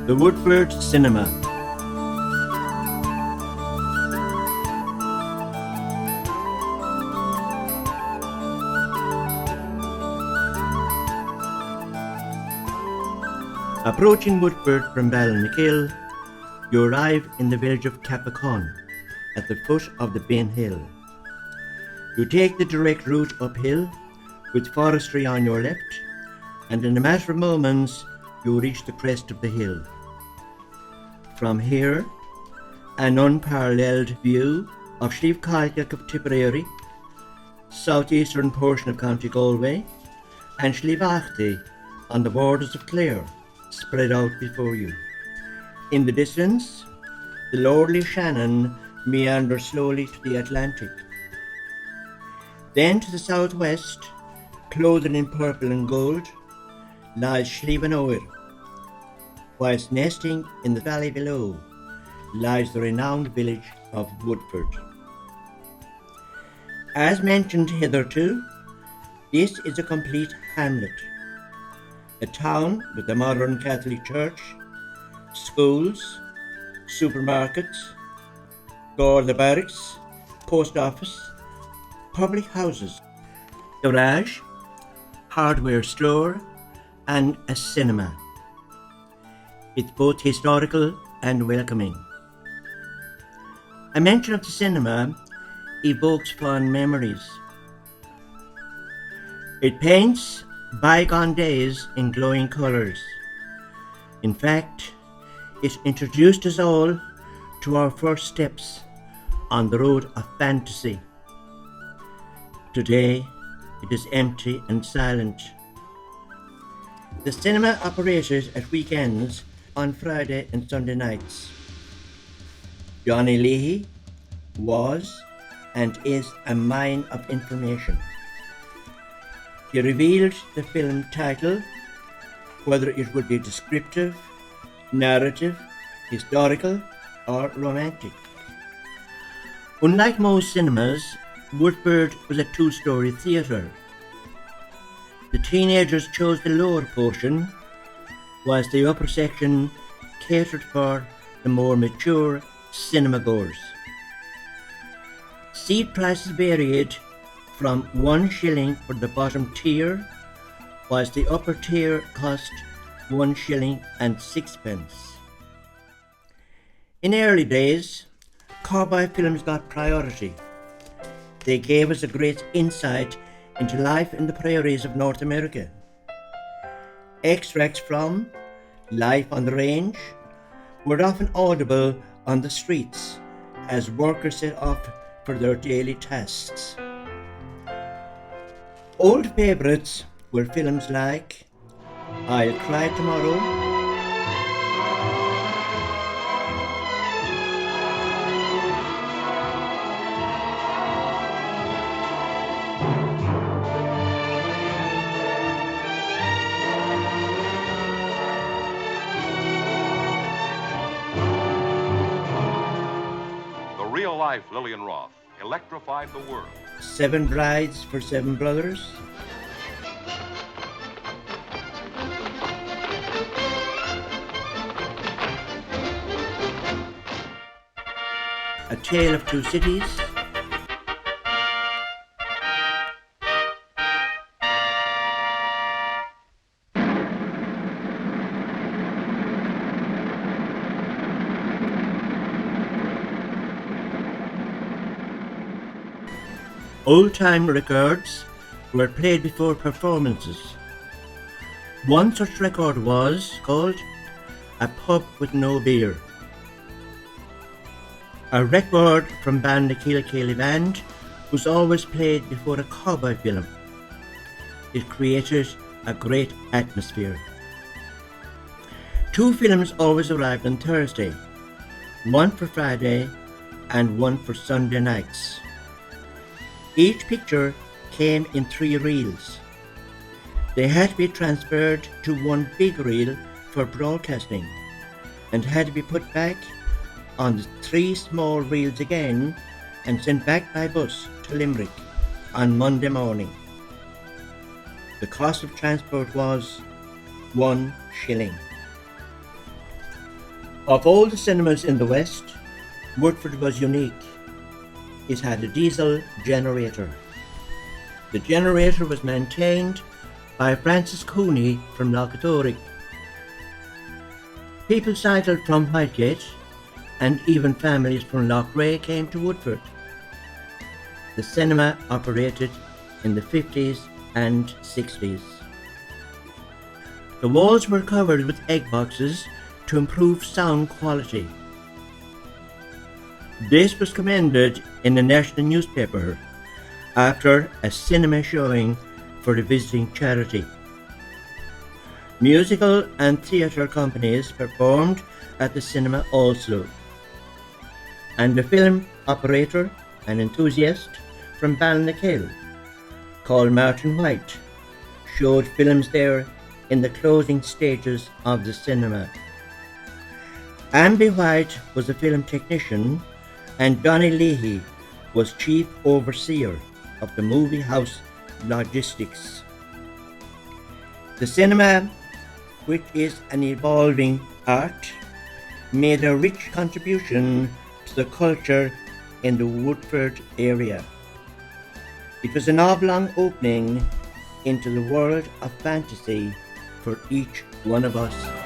The Woodford Cinema. Approaching Woodford from Ballinakill, you arrive in the village of Capacon, at the foot of the Bin Hill. You take the direct route uphill, with forestry on your left, and in a matter of moments you reach the crest of the hill. From here, an unparalleled view of Slieve of Tipperary, southeastern portion of County Galway, and Slieve on the borders of Clare spread out before you. In the distance, the lordly Shannon meanders slowly to the Atlantic. Then to the southwest, clothed in purple and gold, lies Slieve, whilst nesting in the valley below lies the renowned village of Woodford. As mentioned hitherto, this is a complete hamlet, a town with a modern Catholic church, schools, supermarkets, Garda barracks, post office, public houses, garage, hardware store, and a cinema. It's both historical and welcoming. A mention of the cinema evokes fond memories. It paints bygone days in glowing colours. In fact, it introduced us all to our first steps on the road of fantasy. Today, it is empty and silent. The cinema operated at weekends on Friday and Sunday nights. Johnny Leahy was and is a mine of information. He revealed the film title, whether it would be descriptive, narrative, historical, or romantic. Unlike most cinemas, Woodford was a two-story theatre. The teenagers chose the lower portion, whilst the upper section catered for the more mature cinema goers. Seat prices varied from 1 shilling for the bottom tier, whilst the upper tier cost 1 shilling and sixpence. In early days, cowboy films got priority. They gave us a great insight into life in the prairies of North America. Extracts from Life on the Range were often audible on the streets as workers set off for their daily tasks. Old favourites were films like I'll Cry Tomorrow, Real-life Lillian Roth electrified the world. 7 Brides for 7 Brothers, A Tale of Two Cities, old-time records were played before performances. One such record was called A Pub with No Beer. A record from Ballinakill N.S. was always played before a cowboy film. It created a great atmosphere. 2 films always arrived on Thursday, one for Friday and one for Sunday nights. Each picture came in 3 reels. They had to be transferred to one big reel for broadcasting and had to be put back on the 3 small reels again and sent back by bus to Limerick on Monday morning. The cost of transport was 1 shilling. Of all the cinemas in the West, Woodford was unique. It had a diesel generator. The generator was maintained by Francis Cooney from Lochatoric. People cycled from Whitegate, and even families from Loughrea came to Woodford. The cinema operated in the 50s and 60s. The walls were covered with egg boxes to improve sound quality. This was commended in the national newspaper after a cinema showing for the visiting charity. Musical and theatre companies performed at the cinema also, and the film operator, an enthusiast from Ballinakill called Martin Fahy, showed films there in the closing stages of the cinema. Amby White was a film technician, and Donny Leahy was chief overseer of the movie house logistics. The cinema, which is an evolving art, made a rich contribution to the culture in the Woodford area. It was an oblong opening into the world of fantasy for each one of us.